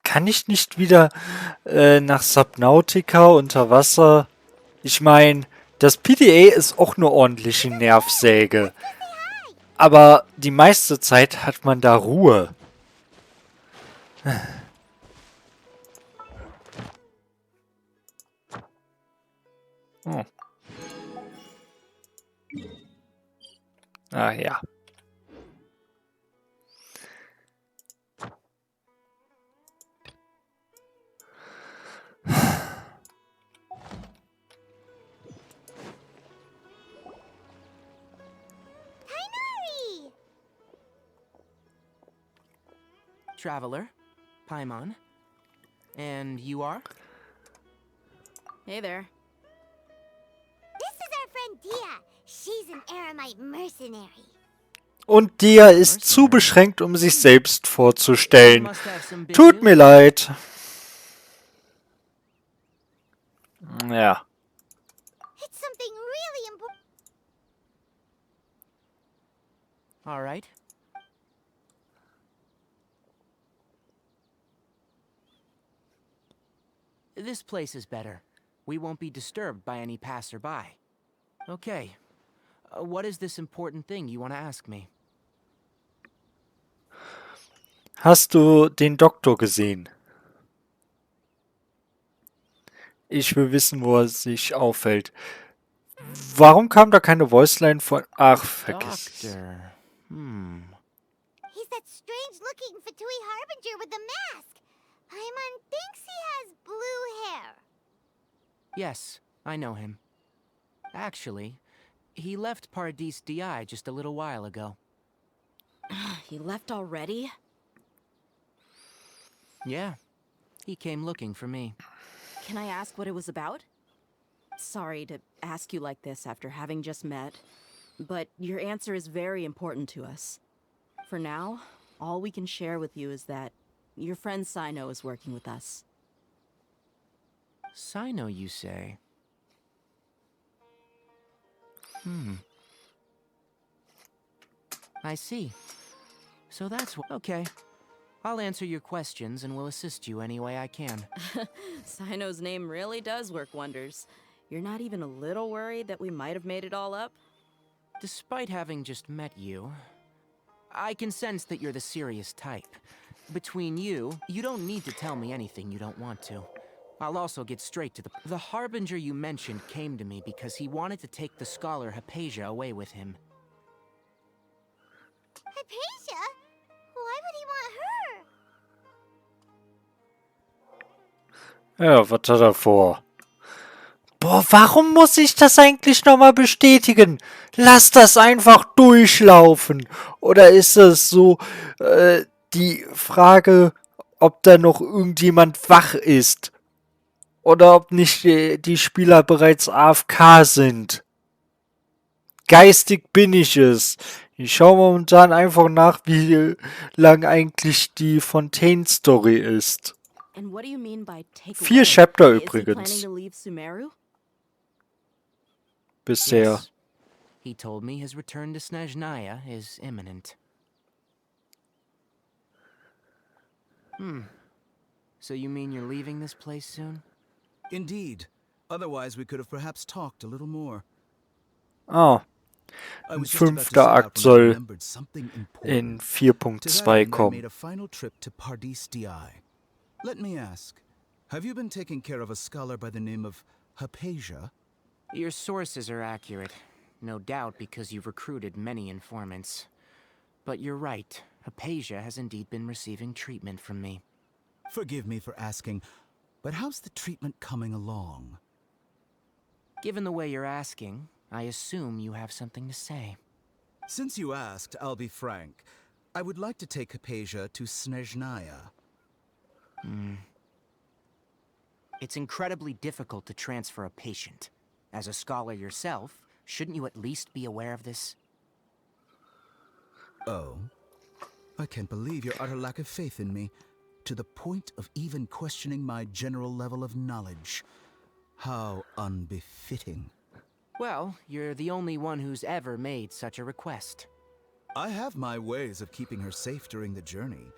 Kann ich nicht wieder nach Subnautica unter Wasser? Ich meine, das PDA ist auch eine ordentliche Nervsäge. Aber die meiste Zeit hat man da Ruhe. Oh. Ah ja. Traveler, Paimon. And you are? Hey there. an Aramite mercenary. Und der ist zu beschränkt, um sich selbst vorzustellen. Tut mir leid. Ja. It's something really important. All right. This place is better. We won't be disturbed by any passerby. Okay. What is this important thing you want to ask me? Hast du den Doktor gesehen? Ich will wissen, wo er sich aufhält. Warum kam da keine Voiceline von... Ach, vergiss es. Doctor. He's that strange-looking Fatui Harbinger with the mask. Paimon thinks he has blue hair. Yes, I know him. Actually, he left Paradis DI just a little while ago. He left already? Yeah, he came looking for me. Can I ask what it was about? Sorry to ask you like this after having just met, but your answer is very important to us. For now, all we can share with you is that your friend Sino is working with us. Sino, you say? I see. So that's what... Okay. I'll answer your questions and will assist you any way I can. Sino's name really does work wonders. You're not even a little worried that we might have made it all up? Despite having just met you, I can sense that you're the serious type. Between you don't need to tell me anything you don't want to. I'll also get straight to the Harbinger you mentioned came to me because he wanted to take the scholar Hypatia away with him. Hypatia? Why would he want her? Ja, was hat er vor? Boah, warum muss ich das eigentlich nochmal bestätigen? Lass das einfach durchlaufen. Oder ist es so, die Frage, ob da noch irgendjemand wach ist? Oder ob nicht die Spieler bereits AFK sind? Geistig bin ich es. Ich schaue momentan einfach nach, wie lang eigentlich die Fontaine-Story ist. And what do you mean by take 4 away? Chapter Is he planning übrigens. to leave Sumeru? Bisher. Yes. He told me his return to Snezhnaya is imminent. So you mean you're leaving this place soon? Indeed. Otherwise, we could have perhaps talked a little more. Ah. I Ein was just about to 5. set out Akt when I soll remembered something important. in To that 4.2 end, I kommen. made a final trip to Paradis DI. Let me ask, have you been taking care of a scholar by the name of Hypatia? Your sources are accurate. No doubt because you've recruited many informants. But you're right. Hypatia has indeed been receiving treatment from me. Forgive me for asking, but how's the treatment coming along? Given the way you're asking, I assume you have something to say. Since you asked, I'll be frank. I would like to take Hypatia to Snezhnaya. It's incredibly difficult to transfer a patient. As a scholar yourself, shouldn't you at least be aware of this? Oh? I can't believe your utter lack of faith in me, to the point of even questioning my general level of knowledge. How unbefitting. Well, you're the only one who's ever made such a request. I have my ways of keeping her safe during the journey.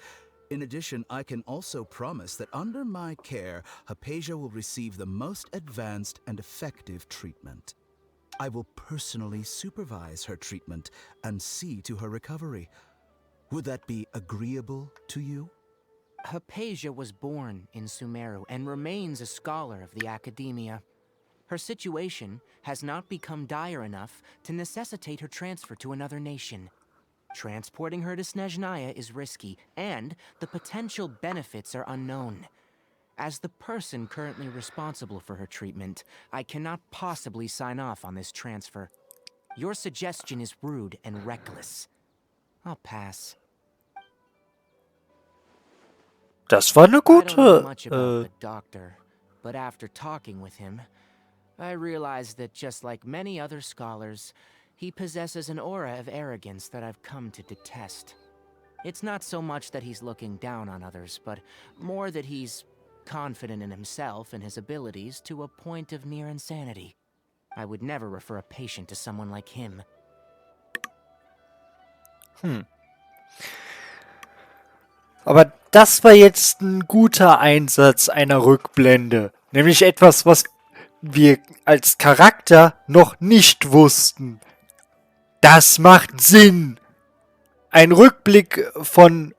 In addition, I can also promise that under my care, Hypatia will receive the most advanced and effective treatment. I will personally supervise her treatment and see to her recovery. Would that be agreeable to you? Hypatia was born in Sumeru and remains a scholar of the Academia. Her situation has not become dire enough to necessitate her transfer to another nation. Transporting her to Snezhnaya is risky, and the potential benefits are unknown. As the person currently responsible for her treatment, I cannot possibly sign off on this transfer. Your suggestion is rude and reckless. I'll pass. Das war eine I don't know gute... much about the doctor, but after talking with him, I realized that just like many other scholars, He possesses an aura of arrogance that I've come to detest. It's not so much that he's looking down on others, but more that he's confident in himself and his abilities to a point of near insanity. I would never refer a patient to someone like him. Aber das war jetzt ein guter Einsatz einer Rückblende. Nämlich etwas, was wir als Charakter noch nicht wussten. Das macht Sinn. Ein Rückblick von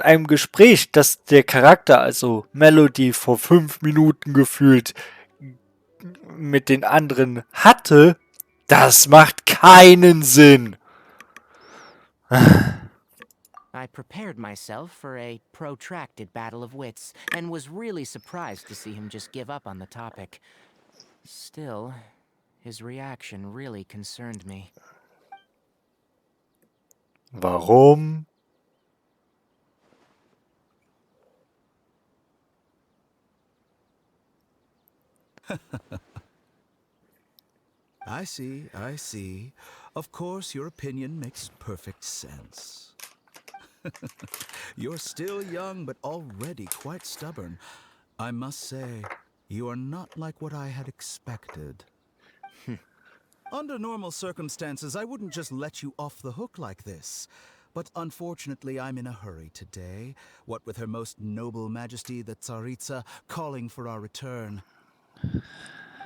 einem Gespräch, das der Charakter, also Melody, vor 5 Minuten gefühlt mit den anderen hatte, das macht keinen Sinn. I prepared myself for a protracted battle of wits, and was really surprised to see him just give up on the topic. Still, his reaction really concerned me. Warum? I see, I see. Of course, your opinion makes perfect sense. You're still young, but already quite stubborn. I must say, you are not like what I had expected. Under normal circumstances, I wouldn't just let you off the hook like this. But unfortunately, I'm in a hurry today, what with Her Most Noble Majesty the Tsaritsa calling for our return.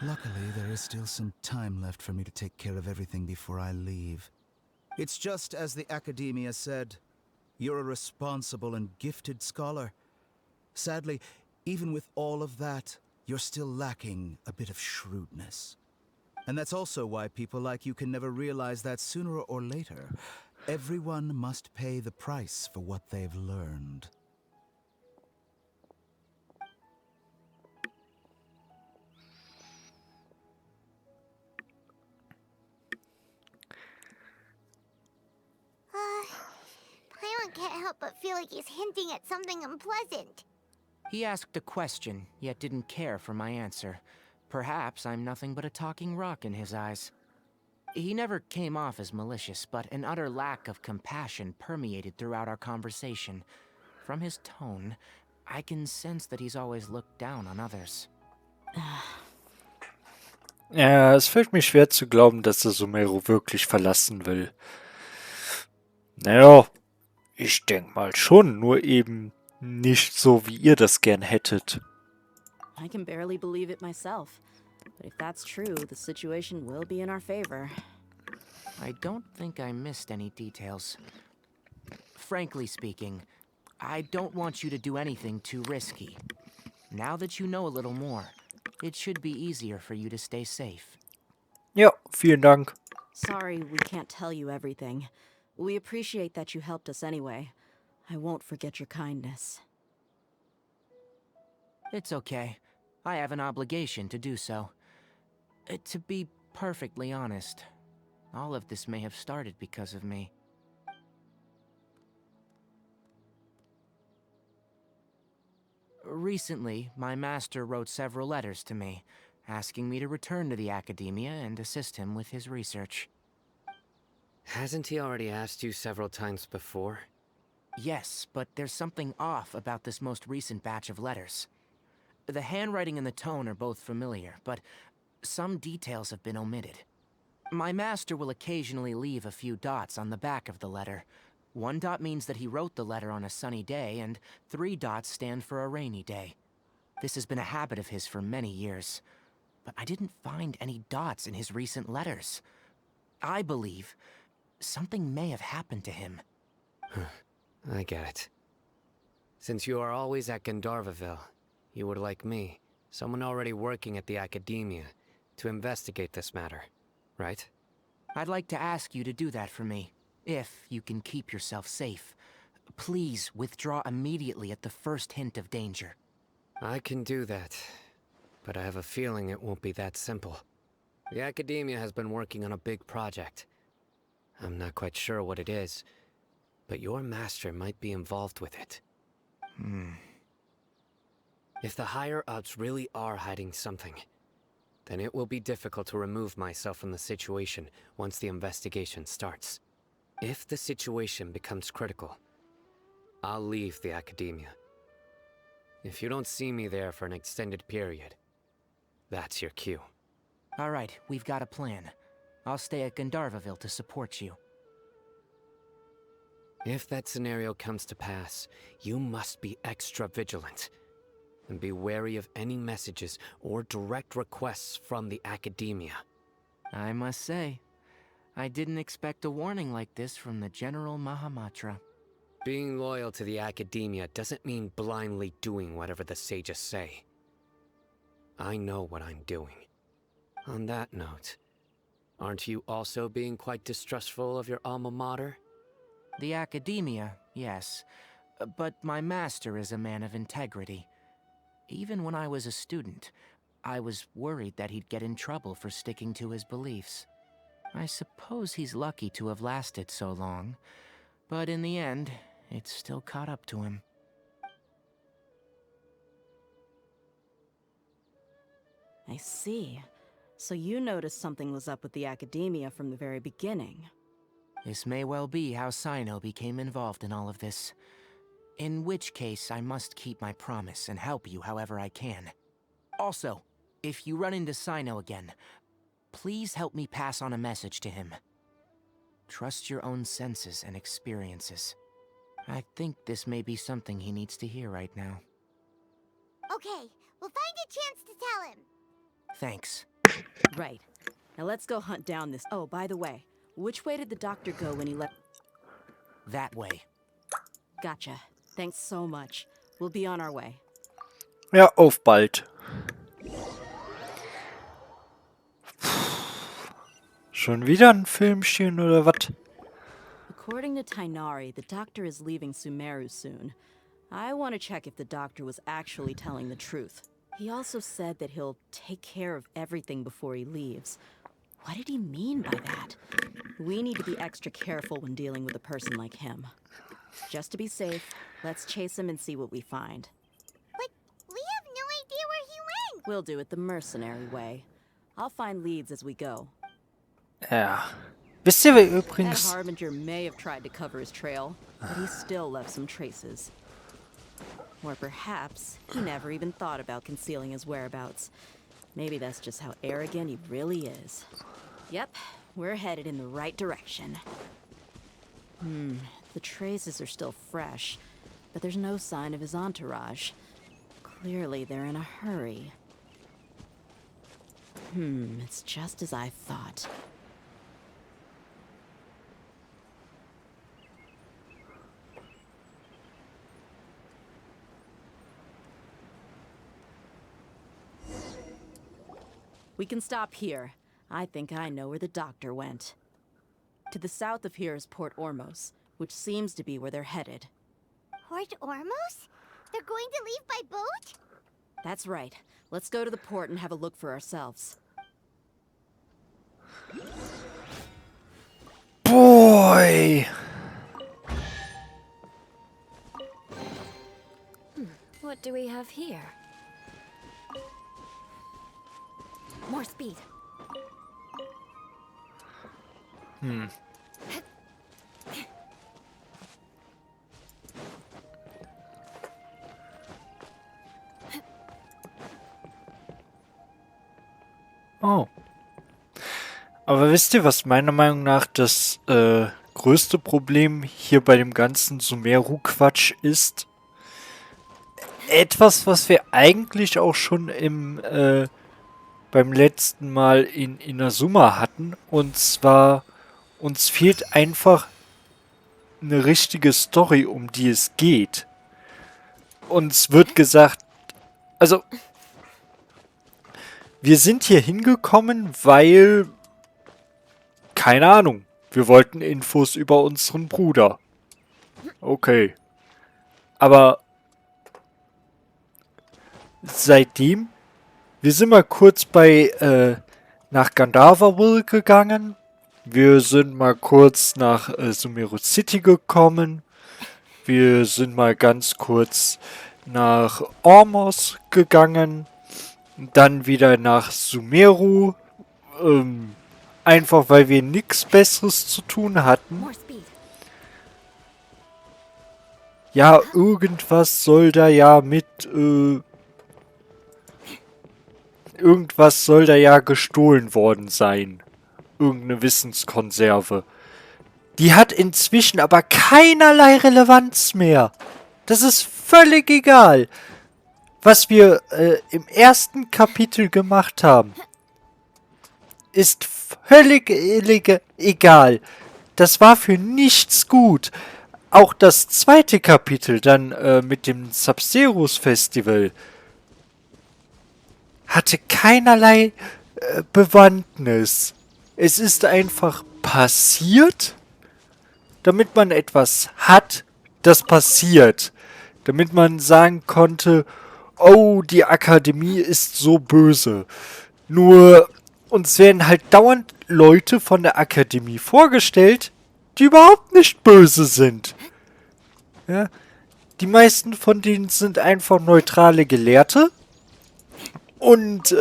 Luckily, there is still some time left for me to take care of everything before I leave. It's just as the Academia said, you're a responsible and gifted scholar. Sadly, even with all of that, you're still lacking a bit of shrewdness. And that's also why people like you can never realize that sooner or later, everyone must pay the price for what they've learned. Paimon can't help but feel like he's hinting at something unpleasant. He asked a question, yet didn't care for my answer. Perhaps I'm nothing but a talking rock in his eyes. He never came off as malicious, but an utter lack of compassion permeated throughout our conversation. From his tone, I can sense that he's always looked down on others. Ja, es fällt mir schwer zu glauben, dass er Sumeru wirklich verlassen will. Naja, ich denke mal schon, nur eben nicht so, wie ihr das gern hättet. I can barely believe it myself. But if that's true, the situation will be in our favor. I don't think I missed any details. Frankly speaking, I don't want you to do anything too risky. Now that you know a little more, it should be easier for you to stay safe. Ja, vielen Dank. Sorry we can't tell you everything. We appreciate that you helped us anyway. I won't forget your kindness. It's okay. I have an obligation to do so. To be perfectly honest, all of this may have started because of me. Recently, my master wrote several letters to me, asking me to return to the Academia and assist him with his research. Hasn't he already asked you several times before? Yes, but there's something off about this most recent batch of letters. The handwriting and the tone are both familiar, but some details have been omitted. My master will occasionally leave a few dots on the back of the letter. 1 dot means that he wrote the letter on a sunny day, and 3 dots stand for a rainy day. This has been a habit of his for many years. But I didn't find any dots in his recent letters. I believe something may have happened to him. I get it. Since you are always at Gandharvaville, you would like me, someone already working at the Academia, to investigate this matter, right? I'd like to ask you to do that for me, if you can keep yourself safe. Please withdraw immediately at the first hint of danger. I can do that, but I have a feeling it won't be that simple. The Academia has been working on a big project. I'm not quite sure what it is, but your master might be involved with it. If the higher-ups really are hiding something, then it will be difficult to remove myself from the situation once the investigation starts. If the situation becomes critical, I'll leave the academia. If you don't see me there for an extended period, that's your cue. All right, we've got a plan. I'll stay at Gandharvaville to support you. If that scenario comes to pass, you must be extra vigilant. And be wary of any messages or direct requests from the academia. I must say, I didn't expect a warning like this from the General Mahamatra. Being loyal to the academia doesn't mean blindly doing whatever the sages say. I know what I'm doing. On that note, aren't you also being quite distrustful of your alma mater? The academia, yes. But my master is a man of integrity. Even when I was a student, I was worried that he'd get in trouble for sticking to his beliefs. I suppose he's lucky to have lasted so long, but in the end, it's still caught up to him. I see. So you noticed something was up with the academia from the very beginning. This may well be how Sino became involved in all of this. In which case, I must keep my promise and help you however I can. Also, if you run into Sino again, please help me pass on a message to him. Trust your own senses and experiences. I think this may be something he needs to hear right now. Okay, we'll find a chance to tell him. Thanks. Right. Now let's go hunt down this. Oh, by the way, which way did the doctor go when he left? That way. Gotcha. Thanks so much. We'll be on our way. Ja, auf bald. Schon wieder ein Filmchen oder was? According to Tainari, the doctor is leaving Sumeru soon. I want to check if the doctor was actually telling the truth. He also said that he'll take care of everything before he leaves. What did he mean by that? We need to be extra careful when dealing with a person like him. Just to be safe, let's chase him and see what we find. But we have no idea where he went! We'll do it the mercenary way. I'll find leads as we go. Ja. Wisst ihr, wer That übrigens... Harbinger may have tried to cover his trail, but he still left some traces. Or perhaps he never even thought about concealing his whereabouts. Maybe that's just how arrogant he really is. Yep, we're headed in the right direction. The traces are still fresh, but there's no sign of his entourage. Clearly they're in a hurry. It's just as I thought. We can stop here. I think I know where the doctor went. To the south of here is Port Ormos, which seems to be where they're headed. Port Ormos? They're going to leave by boat? That's right. Let's go to the port and have a look for ourselves. Boy! What do we have here? More speed. Oh. Aber wisst ihr, was meiner Meinung nach das größte Problem hier bei dem ganzen Sumeru-Quatsch ist? Etwas, was wir eigentlich auch schon beim letzten Mal in Inazuma hatten. Und zwar, uns fehlt einfach eine richtige Story, um die es geht. Uns wird gesagt, also, wir sind hier hingekommen, weil, keine Ahnung, wir wollten Infos über unseren Bruder. Okay. Aber seitdem, wir sind mal kurz nach Gandharvaville gegangen. Wir sind mal kurz nach Sumeru City gekommen. Wir sind mal ganz kurz nach Ormos gegangen. dann wieder nach Sumeru, einfach weil wir nichts Besseres zu tun hatten. More speed. Ja, irgendwas soll da ja irgendwas soll da ja gestohlen worden sein. Irgendeine Wissenskonserve. Die hat inzwischen aber keinerlei Relevanz mehr. Das ist völlig egal. Was wir im ersten Kapitel gemacht haben, ist völlig egal. Das war für nichts gut. Auch das zweite Kapitel dann mit dem Sub-Zeros Festival hatte keinerlei Bewandtnis. Es ist einfach passiert, damit man etwas hat, das passiert. Damit man sagen konnte, oh, die Akademie ist so böse. Nur uns werden halt dauernd Leute von der Akademie vorgestellt, die überhaupt nicht böse sind. Ja, die meisten von denen sind einfach neutrale Gelehrte. Und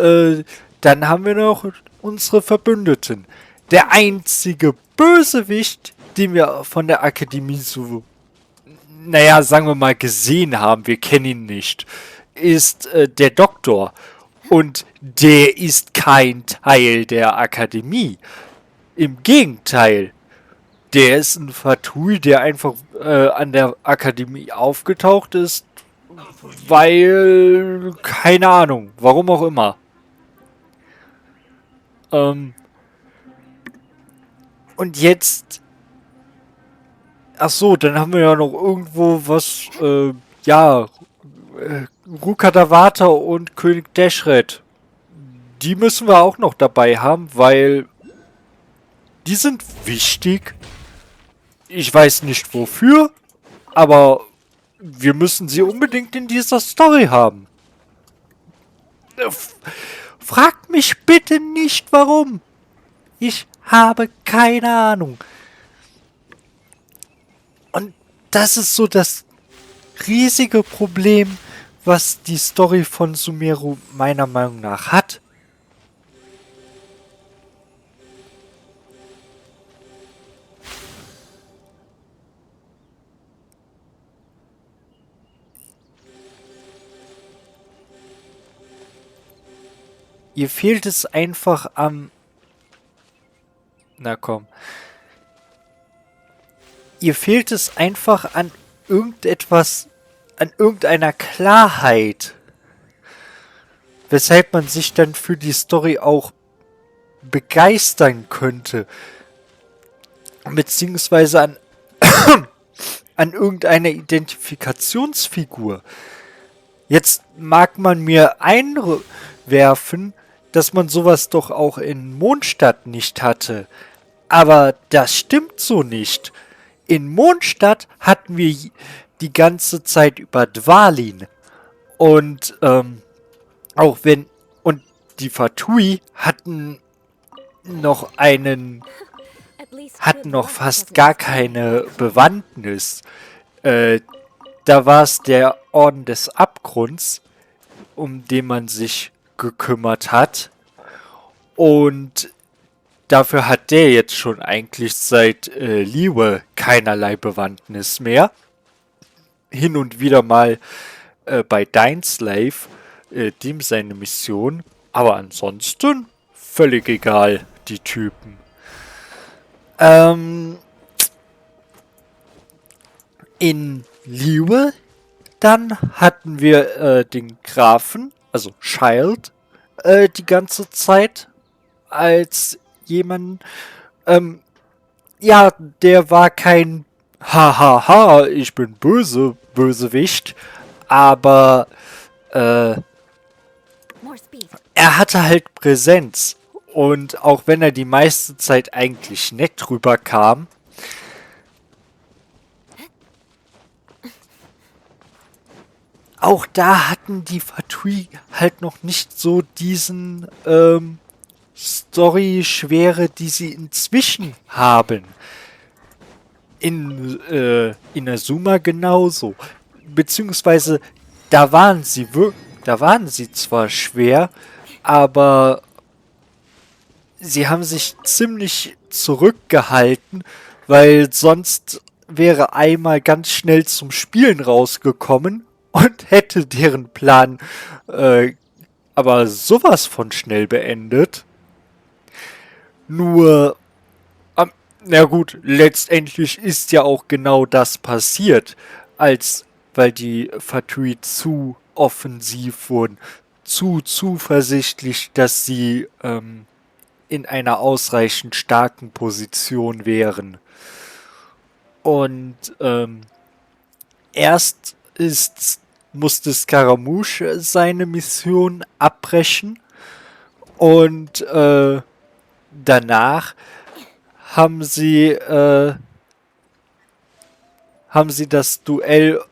dann haben wir noch unsere Verbündeten. Der einzige Bösewicht, den wir von der Akademie so, naja, sagen wir mal, gesehen haben, wir kennen ihn nicht, ist der Doktor. Und der ist kein Teil der Akademie. Im Gegenteil. Der ist ein Fatui, der einfach an der Akademie aufgetaucht ist, weil, keine Ahnung, warum auch immer. Und jetzt, ach so, dann haben wir ja noch irgendwo was, Rukadavata und König Deshret. Die müssen wir auch noch dabei haben, weil die sind wichtig. Ich weiß nicht wofür, aber wir müssen sie unbedingt in dieser Story haben. Fragt mich bitte nicht, warum. Ich habe keine Ahnung. Und das ist so das riesige Problem, was die Story von Sumeru meiner Meinung nach hat. Ihr fehlt es einfach am... Na komm. Ihr fehlt es einfach an irgendetwas, an irgendeiner Klarheit. Weshalb man sich dann für die Story auch begeistern könnte. Beziehungsweise an, an irgendeine Identifikationsfigur. Jetzt mag man mir einwerfen, dass man sowas doch auch in Mondstadt nicht hatte. Aber das stimmt so nicht. In Mondstadt hatten wir die ganze Zeit über Dvalin. Und auch wenn... Und die Fatui hatten noch fast gar keine Bewandtnis. Da war es der Orden des Abgrunds, um den man sich gekümmert hat. Und dafür hat der jetzt schon eigentlich seit Liwe keinerlei Bewandtnis mehr. Hin und wieder mal bei Slave, dem seine Mission. Aber ansonsten völlig egal, die Typen. In Liwe dann hatten wir den Grafen, also Child, die ganze Zeit als jemand, ja, der war kein Hahaha, ich bin Bösewicht, aber er hatte halt Präsenz. Und auch wenn er die meiste Zeit eigentlich nett rüberkam, auch da hatten die Fatui halt noch nicht so diesen Story-Schwere, die sie inzwischen haben. In Inazuma genauso. Beziehungsweise da waren sie da waren sie zwar schwer, aber sie haben sich ziemlich zurückgehalten, weil sonst wäre einmal ganz schnell zum Spielen rausgekommen und hätte deren Plan aber sowas von schnell beendet. Nur, na gut, letztendlich ist ja auch genau das passiert, weil die Fatui zu offensiv wurden, zu zuversichtlich, dass sie in einer ausreichend starken Position wären. Und erst musste Scaramouche seine Mission abbrechen und danach haben sie das Duell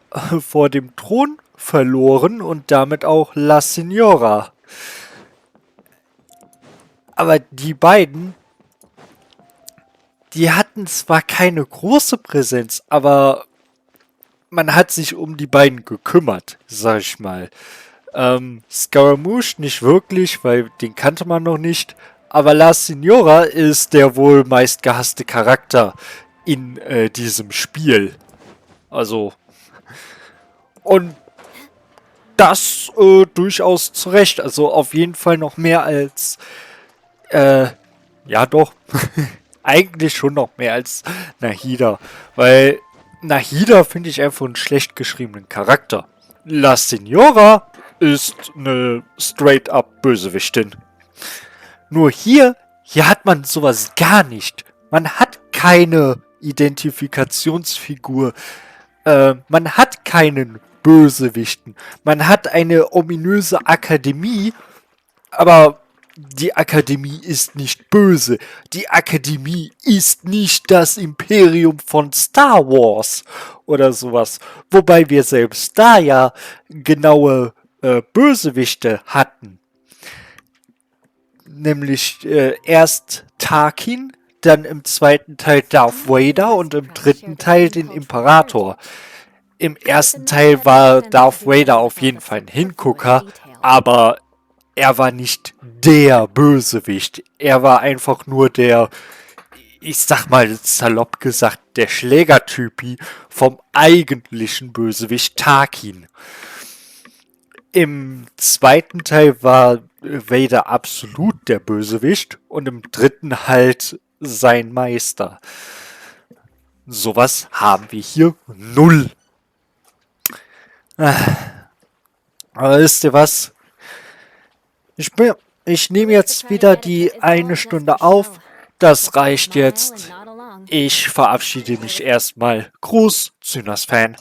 vor dem Thron verloren und damit auch La Signora. Aber die beiden, die hatten zwar keine große Präsenz, aber man hat sich um die beiden gekümmert, sag ich mal. Scaramouche nicht wirklich, weil den kannte man noch nicht. Aber La Signora ist der wohl meistgehasste Charakter in diesem Spiel. Also. Und das durchaus zu Recht. Also auf jeden Fall noch mehr als. Ja doch. Eigentlich schon noch mehr als Nahida. Weil Nahida finde ich einfach einen schlecht geschriebenen Charakter. La Signora ist eine straight-up Bösewichtin. Nur hier hat man sowas gar nicht. Man hat keine Identifikationsfigur. Man hat keinen Bösewichten. Man hat eine ominöse Akademie, aber die Akademie ist nicht böse. Die Akademie ist nicht das Imperium von Star Wars oder sowas. Wobei wir selbst da ja genaue Bösewichte hatten. Nämlich erst Tarkin, dann im zweiten Teil Darth Vader und im dritten Teil den Imperator. Im ersten Teil war Darth Vader auf jeden Fall ein Hingucker, aber er war nicht der Bösewicht. Er war einfach nur der, ich sag mal salopp gesagt, der Schlägertypi vom eigentlichen Bösewicht Tarkin. Im zweiten Teil war Vader absolut der Bösewicht und im dritten halt sein Meister. Sowas haben wir hier null. Aber wisst ihr was? Ich nehme jetzt wieder die 1 Stunde auf. Das reicht jetzt. Ich verabschiede mich erstmal. Gruß, Zynas-Fan.